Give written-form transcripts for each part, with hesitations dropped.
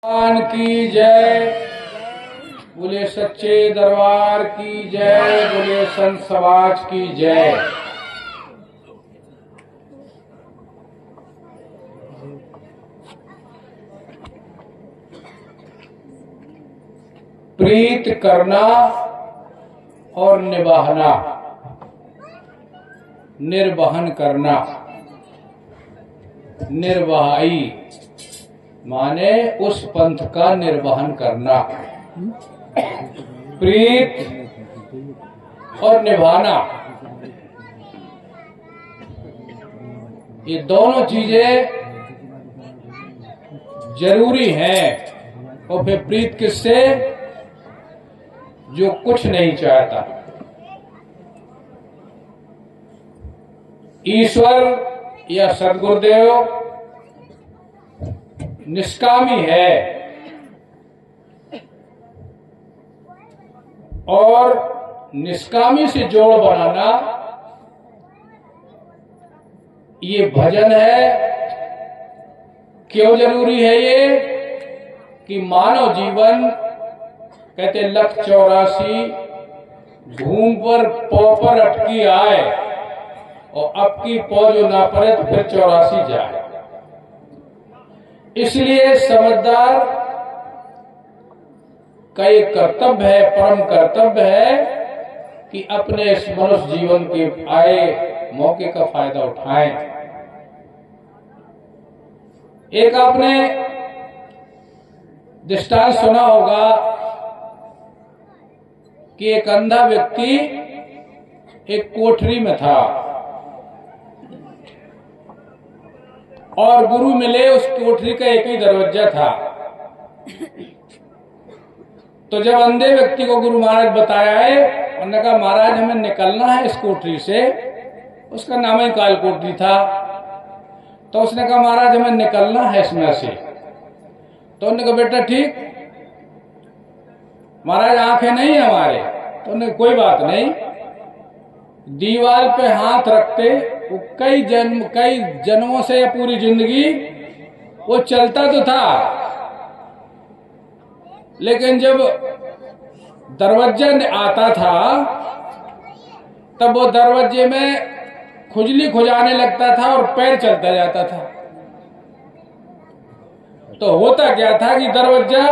भगवान की जय। बोले सच्चे दरबार की जय। बोले संत समाज की जय। प्रीत करना और निभाना, निर्वहन करना। निर्वाही माने उस पंथ का निर्वहन करना। प्रीत और निभाना, ये दोनों चीजें जरूरी हैं। और फिर प्रीत किससे? जो कुछ नहीं चाहता। ईश्वर या सद्गुरुदेव निष्कामी है और निष्कामी से जोड़ बनाना ये भजन है। क्यों जरूरी है ये? कि मानव जीवन कहते 1,84 घूम पर पौ पर अटकी आए और अब की पौ जो ना पड़े तो फिर 84 जाए। इसलिए समझदार का एक कर्तव्य है, परम कर्तव्य है कि अपने इस मनुष्य जीवन के आए मौके का फायदा उठाएं। एक आपने दृष्टांत सुना होगा कि एक अंधा व्यक्ति एक कोठरी में था और गुरु मिले। उस कोठरी का एक ही दरवाजा था। तो जब अंधे व्यक्ति को गुरु महाराज बताया है, उन्होंने कहा महाराज हमें निकलना है इस कोठरी से। उसका नाम ही काल कोठरी था। तो उसने कहा महाराज हमें निकलना है इसमें से। तो उन्होंने कहा बेटा ठीक, महाराज आंखें नहीं है हमारे। तो उन्होंने कोई बात नहीं। दीवार पे हाथ रखते वो कई जन्मों से या पूरी जिंदगी वो चलता तो था, लेकिन जब दरवाजा आता था तब वो दरवाजे में खुजली खुजाने लगता था और पैर चलता जाता था। तो होता क्या था कि दरवाजा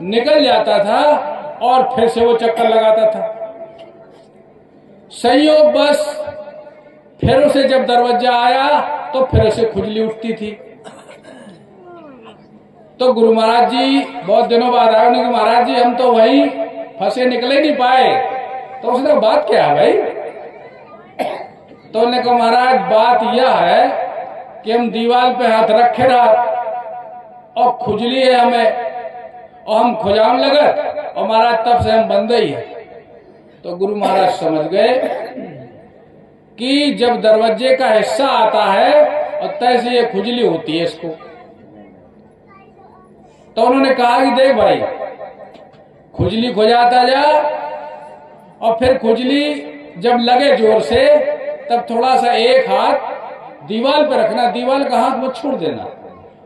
निकल जाता था और फिर से वो चक्कर लगाता था। संयोग बस फिर उसे जब दरवाजा आया तो फिर उसे खुजली उठती थी। तो गुरु महाराज जी बहुत दिनों बाद आए। उन्होंने कहा महाराज जी हम तो वहीं फंसे, निकले नहीं पाए। तो उसने कहा बात क्या है भाई? तो उन्होंने कहा महाराज बात यह है कि हम दीवार पे हाथ रखे रहा और खुजली है हमें और हम खुजाम लगत और महाराज तब से हम बंदे ही है। तो गुरु महाराज समझ गए कि जब दरवाजे का हिस्सा आता है और तैसे ये खुजली होती है इसको। तो उन्होंने कहा कि देख भाई खुजली खुजाता जा और फिर खुजली जब लगे जोर से तब थोड़ा सा एक हाथ दीवार पर रखना, दीवार का हाथ मत छोड़ देना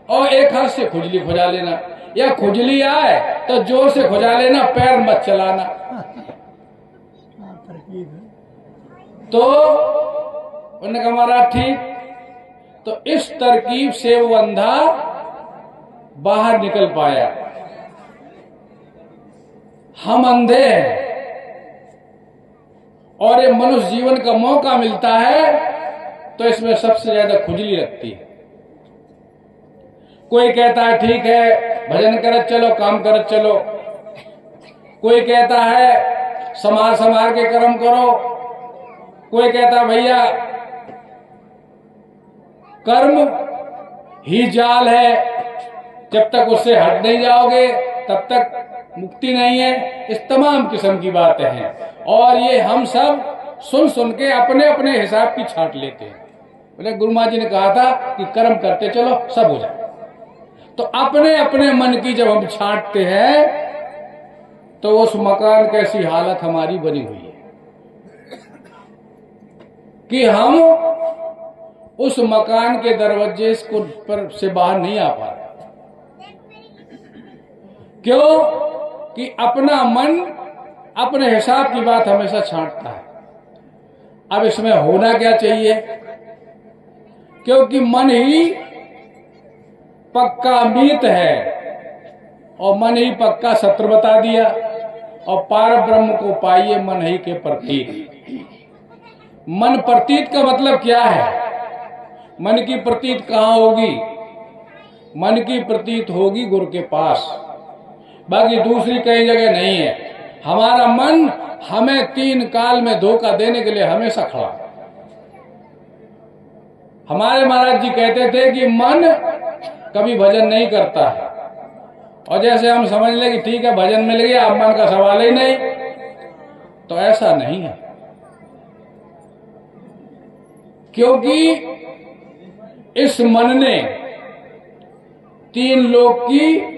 और एक हाथ से खुजली खुजा लेना। या खुजली आए तो जोर से खुजा लेना, पैर मत चलाना। तो उन्होंने कहा महाराज ठीक। तो इस तरकीब से वो अंधा बाहर निकल पाया। हम अंधे हैं और ये मनुष्य जीवन का मौका मिलता है तो इसमें सबसे ज्यादा खुजली लगती है। कोई कहता है ठीक है भजन करत चलो, काम करत चलो। कोई कहता है समार समार के कर्म करो। कोई कहता भैया कर्म ही जाल है, जब तक उससे हट नहीं जाओगे तब तक मुक्ति नहीं है। इस तमाम किस्म की बातें हैं और ये हम सब सुन सुन के अपने अपने हिसाब की छांट लेते हैं। बोले गुरु महाराज जी ने कहा था कि कर्म करते चलो सब हो जाए। तो अपने अपने मन की जब हम छांटते हैं तो उस मकान कैसी हालत हमारी बनी हुई है कि हम उस मकान के दरवाजे को पर से बाहर नहीं आ पा रहे। क्यों कि अपना मन अपने हिसाब की बात हमेशा छांटता है। अब इसमें होना क्या चाहिए, क्योंकि मन ही पक्का मीत है और मन ही पक्का शत्रु बता दिया। और पार ब्रह्म को पाइए मन ही के प्रतीत। मन प्रतीत का मतलब क्या है? मन की प्रतीत कहाँ होगी? मन की प्रतीत होगी गुरु के पास, बाकी दूसरी कई जगह नहीं है। हमारा मन हमें 3 काल में धोखा देने के लिए हमेशा खड़ा। हमारे महाराज जी कहते थे कि मन कभी भजन नहीं करता है, और जैसे हम समझ लें कि ठीक है भजन मिल गया, अब मन का सवाल ही नहीं, तो ऐसा नहीं है। क्योंकि इस मन ने 3 लोक की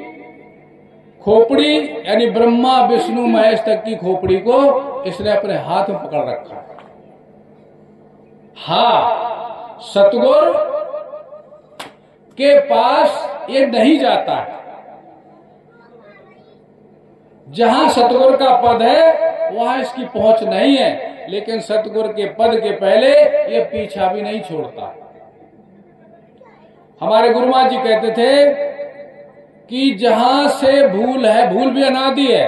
खोपड़ी यानी ब्रह्मा विष्णु महेश तक की खोपड़ी को इसने अपने हाथ में पकड़ रखा है। हाँ, सतगुरु के पास ये नहीं जाता है। जहां सतगुरु का पद है वहां इसकी पहुंच नहीं है, लेकिन सतगुरु के पद के पहले ये पीछा भी नहीं छोड़ता। हमारे गुरुमा जी कहते थे कि जहां से भूल है, भूल भी अनादि है।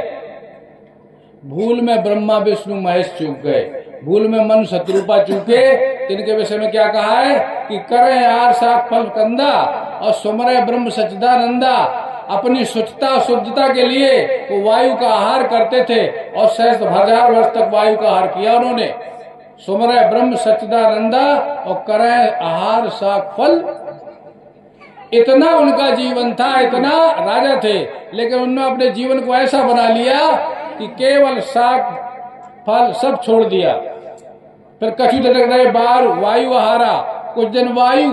भूल में ब्रह्मा विष्णु महेश चूक गए, भूल में मन शत्रुपा चूके। इनके विषय में क्या कहा है कि करें आर साख फल कंदा और सुमरे ब्रह्म सच्चिदानंदा। अपनी स्वच्छता शुद्धता के लिए वो वायु का आहार करते थे और सहस्त्र हजार वर्ष तक वायु का आहार किया उन्होंने। सुमरे ब्रह्म सच्चिदानंदा और करें आहार साख फल, इतना उनका जीवन था, इतना राजा थे, लेकिन उन्होंने अपने जीवन को ऐसा बना लिया कि केवल साग फल सब छोड़ दिया। फिर कछु दिन रहे बाहर वायु आहारा, कुछ दिन वायु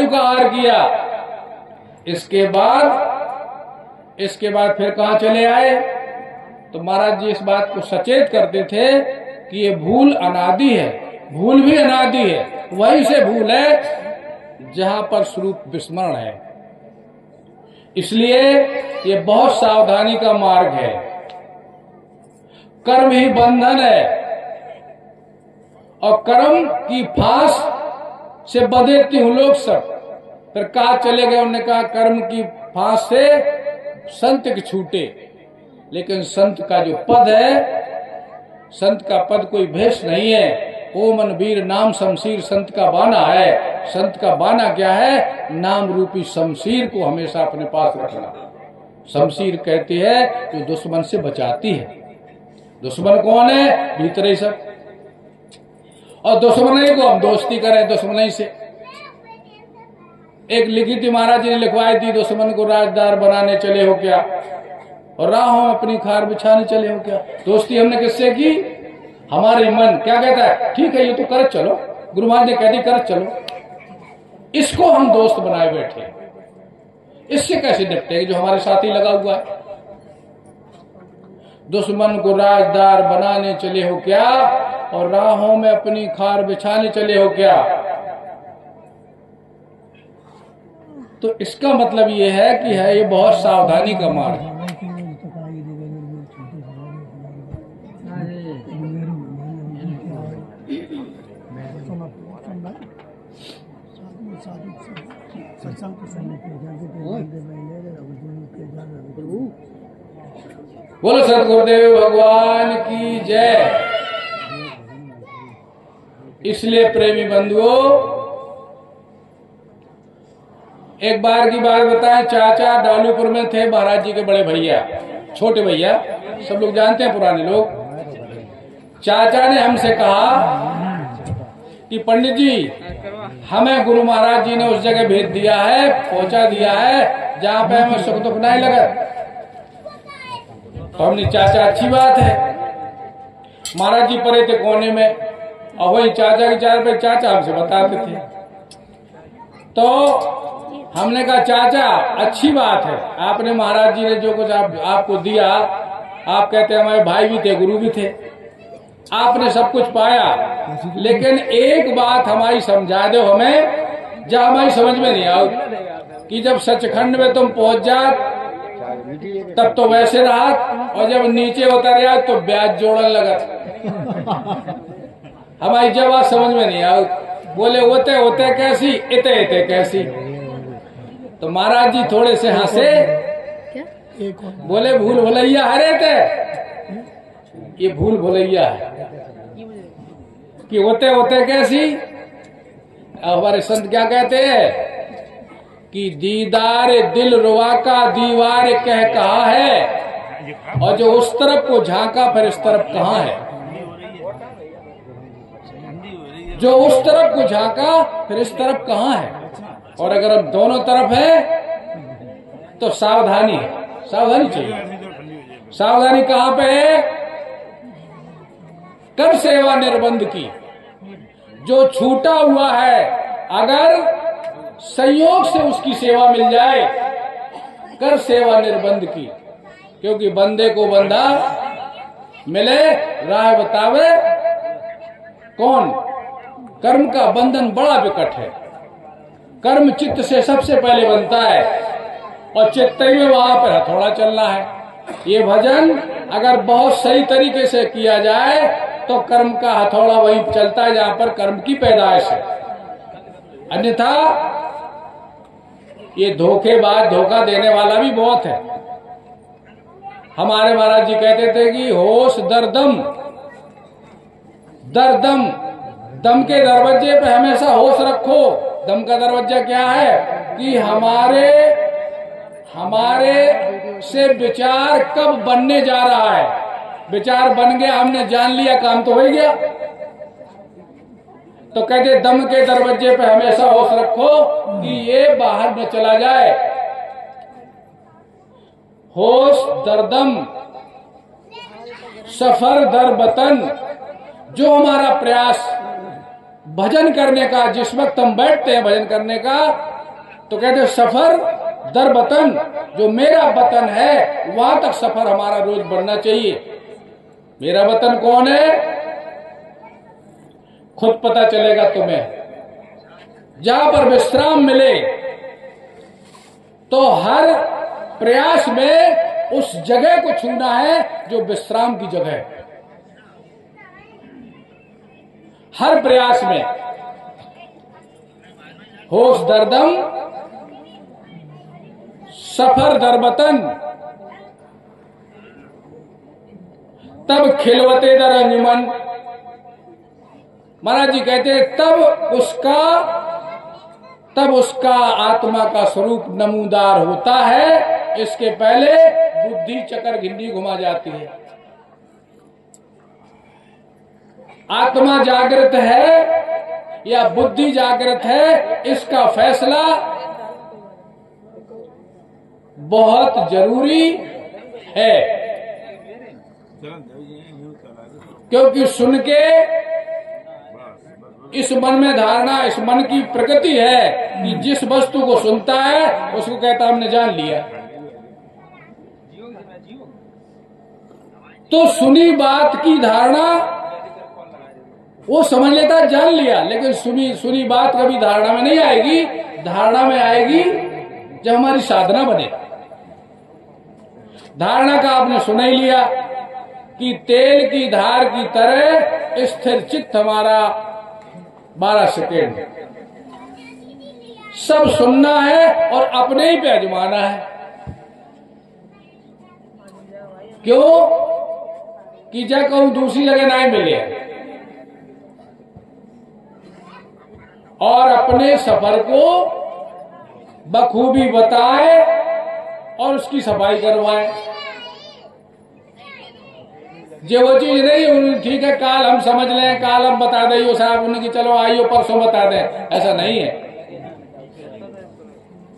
का आहार किया। इसके बाद फिर कहां चले आए? तो महाराज जी इस बात को सचेत करते थे कि ये भूल अनादि है, भूल भी अनादि है। वहीं से भूल है जहां पर स्वरूप विस्मरण है। इसलिए ये बहुत सावधानी का मार्ग है। कर्म ही बंधन है और कर्म की फांस से बंधे 3 लोग सब। फिर कहा चले गए, उन्होंने कहा कर्म की फांस से संत के छूटे, लेकिन संत का जो पद है, संत का पद कोई भेष नहीं है। ओ मन वीर नाम शमशीर संत का बाना है। संत का बाना क्या है? नाम रूपी शमशीर को हमेशा अपने पास रखना। शमशीर कहती है जो दुश्मन से बचाती है। दुश्मन कौन है? भीतर ही सब। और दुश्मन को हम दोस्ती करें दुश्मन से। एक लिखी थी महाराज जी ने लिखवाई थी, दुश्मन को राजदार बनाने चले हो क्या, और राहों में अपनी खार बिछाने चले हो क्या। दोस्ती हमने किससे की? हमारे मन क्या कहता है? ठीक है ये तो कर चलो, गुरु महाराज ने कह दी कर चलो। इसको हम दोस्त बनाए बैठे, इससे कैसे निपटेंगे जो हमारे साथ ही लगा हुआ है। दुश्मन को राजदार बनाने चले हो क्या, और राहों में अपनी खार बिछाने चले हो क्या। तो इसका मतलब ये है कि है ये बहुत सावधानी का मार्ग है। बोलो सतगुरुदेव भगवान की जय। इसलिए प्रेमी बंधुओं, एक बार की बात बताएं। चाचा डालूपुर में थे, महाराज जी के बड़े भैया, छोटे भैया, सब लोग जानते हैं पुराने लोग। चाचा ने हमसे कहा कि पंडित जी हमें गुरु महाराज जी ने उस जगह भेज दिया है, पहुंचा दिया है जहां पे हमें सुख दुख नहीं लगा। तो हमने चाचा अच्छी बात है। महाराज जी पड़े थे कोने में और वही चाचा के चार पे चाचा हमसे बताते थे। तो हमने कहा चाचा अच्छी बात है, आपने महाराज जी ने जो कुछ आपको दिया, आप कहते हैं हमारे भाई भी थे गुरु भी थे, आपने सब कुछ पाया, लेकिन एक बात हमारी समझा दो हमें, जब हमारी समझ में नहीं आओ कि जब सचखंड में तुम पहुंच जा तब तो वैसे रहा, और जब नीचे उतर गया तो ब्याज जोड़न लगा। हमारी जवाब समझ में नहीं आई। बोले होते होते कैसी, इते इते कैसी। तो महाराज जी थोड़े से हंसे, बोले भूल भुलैया हरे थे, ये भूल भुलैया है कि होते होते कैसी। हमारे संत क्या कहते हैं कि दीदार दिल रुआ का दीवार कह कहा है, और जो उस तरफ को झांका फिर इस तरफ कहाँ है। जो उस तरफ को झांका फिर इस तरफ कहाँ है। और अगर हम दोनों तरफ है तो सावधानी है, सावधानी चाहिए। सावधानी कहाँ पे है? कर सेवा निर्बंध की। जो छूटा हुआ है अगर संयोग से उसकी सेवा मिल जाए, कर सेवा निर्बंध की। क्योंकि बंदे को बंदा मिले राह बतावे कौन। कर्म का बंधन बड़ा विकट है। कर्म चित्त से सबसे पहले बनता है, और चित्त में वहां पर हथौड़ा चलना है। ये भजन अगर बहुत सही तरीके से किया जाए तो कर्म का हथौड़ा वहीं चलता है जहां पर कर्म की पैदाइश है। अन्यथा ये धोखेबाज, धोखा देने वाला भी बहुत है। हमारे महाराज जी कहते थे कि होश दरदम, दरदम, दम के दरवाजे पे हमेशा होश रखो। दम का दरवाजा क्या है कि हमारे से विचार कब बनने जा रहा है। विचार बन गया, हमने जान लिया, काम तो हो ही गया। तो कहते दम के दरवाजे पे हमेशा होश रखो कि ये बाहर न चला जाए। होश दरदम सफर दर बतन। जो हमारा प्रयास भजन करने का, जिस वक्त हम बैठते हैं भजन करने का, तो कहते सफर दर बतन, जो मेरा वतन है वहां तक सफर हमारा रोज बढ़ना चाहिए। मेरा वतन कौन है? खुद पता चलेगा तुम्हें। जहां पर विश्राम मिले तो हर प्रयास में उस जगह को छूना है जो विश्राम की जगह है। हर प्रयास में होश दरदम सफर दरबतन, तब खिलवते दर अंजुमन। महाराज जी कहते तब उसका आत्मा का स्वरूप नमूदार होता है। इसके पहले बुद्धि चक्कर घिंडी घुमा जाती है। आत्मा जागृत है या बुद्धि जागृत है, इसका फैसला बहुत जरूरी है। क्योंकि सुन के इस मन में धारणा, इस मन की प्रकृति है कि जिस वस्तु को सुनता है उसको कहता हमने जान लिया। तो सुनी बात की धारणा वो समझ लेता है जान लिया, लेकिन सुनी बात कभी धारणा में नहीं आएगी। धारणा में आएगी जब हमारी साधना बने। धारणा का आपने सुन ही लिया कि तेल की धार की तरह स्थिर चित्त हमारा 12 सेकेंड। सब सुनना है और अपने ही पे आजमाना है। क्यों कि जब कहूं दूसरी जगह नहीं मिले, और अपने सफर को बखूबी बताए और उसकी सफाई करवाए। जो वो चीज नहीं ठीक है काल हम समझ लें, काल हम बता दें साहब उन्हें कि चलो आइयो परसों बता दें, ऐसा नहीं है।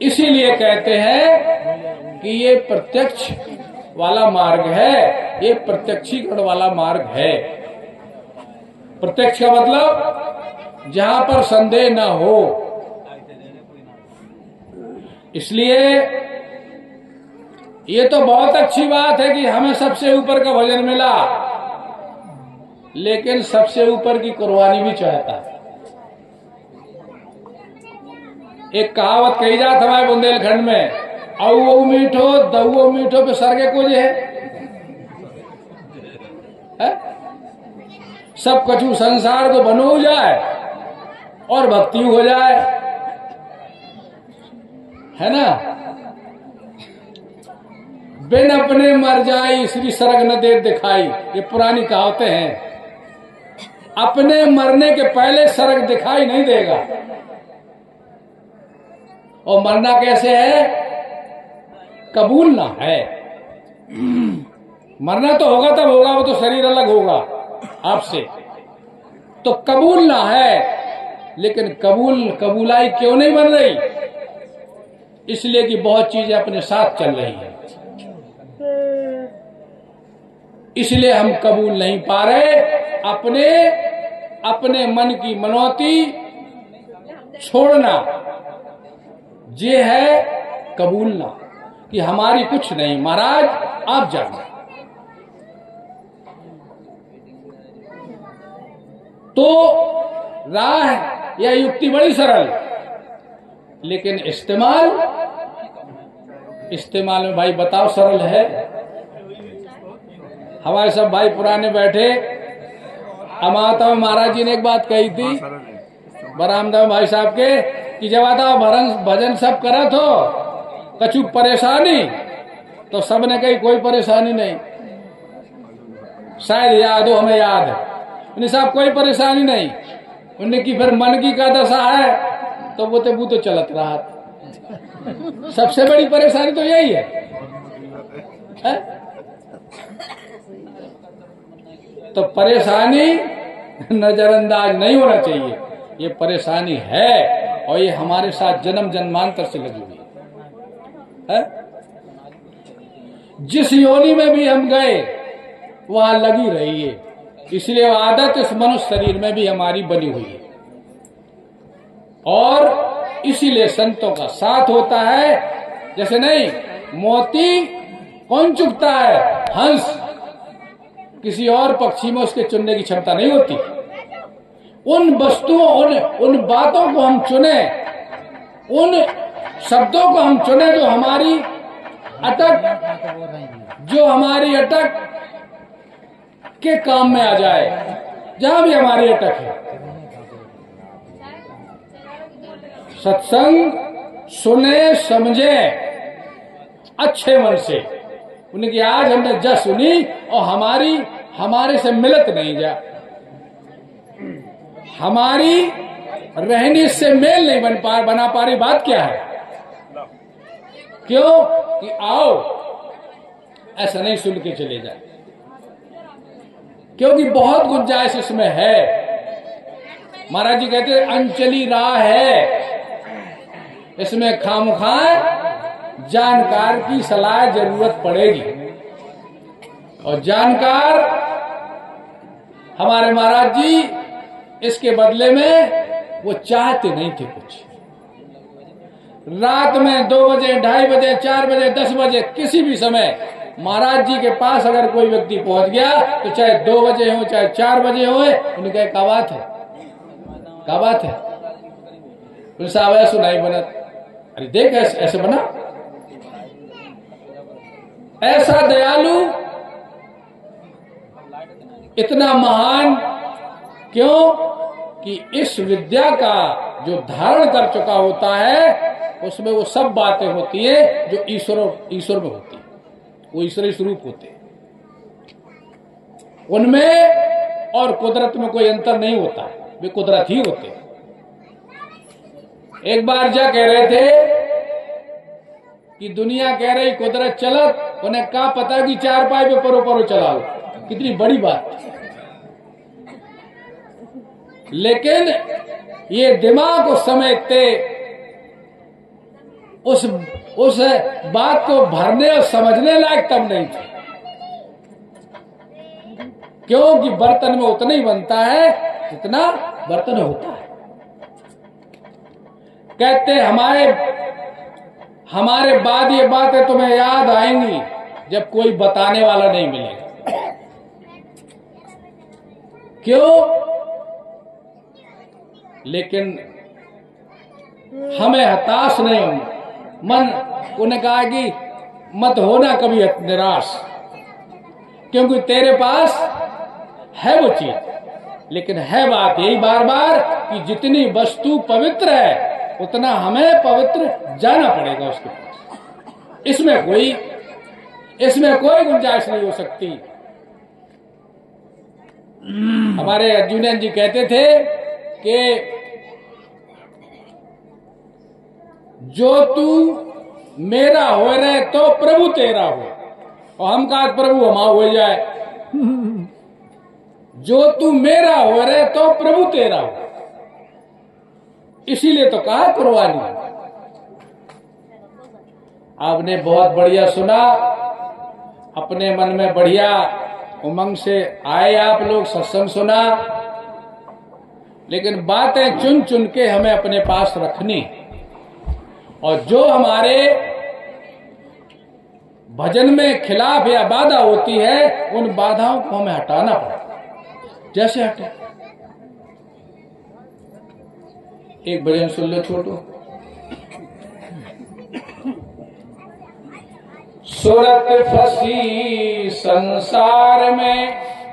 इसीलिए कहते हैं कि ये प्रत्यक्ष वाला मार्ग है, ये प्रत्यक्षीकरण वाला मार्ग है। प्रत्यक्ष का मतलब जहां पर संदेह न हो। इसलिए ये तो बहुत अच्छी बात है कि हमें सबसे ऊपर का भजन मिला, लेकिन सबसे ऊपर की कुर्बानी भी चाहता है। एक कहावत कही जाती हमारे बुंदेलखंड में, औ मीठो दऊ मीठो पे सरगे को जे है? सब कछु संसार को बनो जाए और भक्ति हो जाए, है ना। बिन अपने मर जाई श्री सरग न दे दिखाई, ये पुरानी कहावतें हैं। अपने मरने के पहले सरग दिखाई नहीं देगा। और मरना कैसे है? कबूलना है। मरना तो होगा तब होगा, वो तो शरीर अलग होगा आपसे, तो कबूलना है। लेकिन कबूलाई क्यों नहीं बन रही? इसलिए कि बहुत चीजें अपने साथ चल रही हैं, इसलिए हम कबूल नहीं पा रहे। अपने मन की मनौती छोड़ना, ये है कबूलना कि हमारी कुछ नहीं, महाराज आप जाने। तो राह या युक्ति बड़ी सरल, लेकिन इस्तेमाल में भाई बताओ सरल है। हमारे सब भाई पुराने बैठे, अमाता महाराज जी ने एक बात कही थी बरामदा भाई साहब के कि जब आता भजन सब करा तो कछु परेशानी, तो सबने कही कोई परेशानी नहीं। शायद याद हो, हमें याद है। उन्हें साहब कोई परेशानी नहीं। उन्हें की फिर मन की का दशा है, तो वो तो चलत रहा। सबसे बड़ी परेशानी तो यही है? तो परेशानी नजरअंदाज नहीं होना चाहिए। ये परेशानी है और ये हमारे साथ जन्म जन्मांतर से लगी हुई है। जिस योनि में भी हम गए वहां लगी रही है, इसलिए आदत इस मनुष्य शरीर में भी हमारी बनी हुई है। और इसीलिए संतों का साथ होता है। जैसे नहीं, मोती कौन चुगता है? हंस। किसी और पक्षी में उसके चुनने की क्षमता नहीं होती। उन वस्तुओं, उन बातों को हम चुने, उन शब्दों को हम चुने जो हमारी अटक के काम में आ जाए, जहां भी हमारी अटक है। सत्संग सुने समझे अच्छे मन से, उनकी आज हमने जस सुनी और हमारे से मिलत नहीं जा, हमारी रहनी से मेल नहीं बना पा रही। बात क्या है? क्यों कि आओ ऐसा नहीं सुन के चले जाए, क्योंकि बहुत गुंजाइश इसमें है। महाराज जी कहते हैं अंचली राह है, इसमें खामखां जानकार की सलाह जरूरत पड़ेगी। और जानकार हमारे महाराज जी इसके बदले में वो चाहते नहीं थे कुछ। रात में 2 बजे, 2:30 बजे, 4 बजे, 10 बजे, किसी भी समय महाराज जी के पास अगर कोई व्यक्ति पहुंच गया तो चाहे 2 बजे हो चाहे 4 बजे हो, उनका क्या बात है? क्या बात है? साहब ऐसा नहीं बनत, अरे देख ऐसे बना। ऐसा दयालु, इतना महान, क्यों कि इस विद्या का जो धारण कर चुका होता है उसमें वो सब बातें होती है जो ईश्वर में होती है। वो ईश्वरीय स्वरूप होते हैं, उनमें और कुदरत में कोई अंतर नहीं होता है, वे कुदरत ही होते हैं। एक बार जा कह रहे थे कि दुनिया कह रही कुदरत चलत, उन्हें क्या पता कि 4 पाई पे परो चला लो, कितनी बड़ी बात। लेकिन ये दिमाग को समेटते उस बात को भरने और समझने लायक तब नहीं थे, क्योंकि बर्तन में उतना ही बनता है जितना बर्तन होता है। कहते हमारे बाद ये बातें तुम्हें याद आएंगी जब कोई बताने वाला नहीं मिलेगा। क्यों? लेकिन हमें हताश नहीं होना, मन उन्हें कहा कि मत होना कभी निराश, क्योंकि तेरे पास है वो चीज। लेकिन है बात यही बार बार कि जितनी वस्तु पवित्र है उतना हमें पवित्र जाना पड़ेगा उसके पास। इसमें कोई गुंजाइश नहीं हो सकती। हमारे अर्जुनन जी कहते थे कि जो तू मेरा हो रहे तो प्रभु तेरा हो, और हम कहा प्रभु हमा हो जाए। जो तू मेरा हो रहे तो प्रभु तेरा हो, इसीलिए तो कहा कुर्बानी। आपने बहुत बढ़िया सुना, अपने मन में बढ़िया उमंग से आए आप लोग, सत्संग सुना, लेकिन बातें चुन चुन के हमें अपने पास रखनी, और जो हमारे भजन में खिलाफ या बाधा होती है उन बाधाओं को हमें हटाना पड़ेगा। जैसे हटे, एक भजन सुन लो छोटू। सूरत फंसी संसार में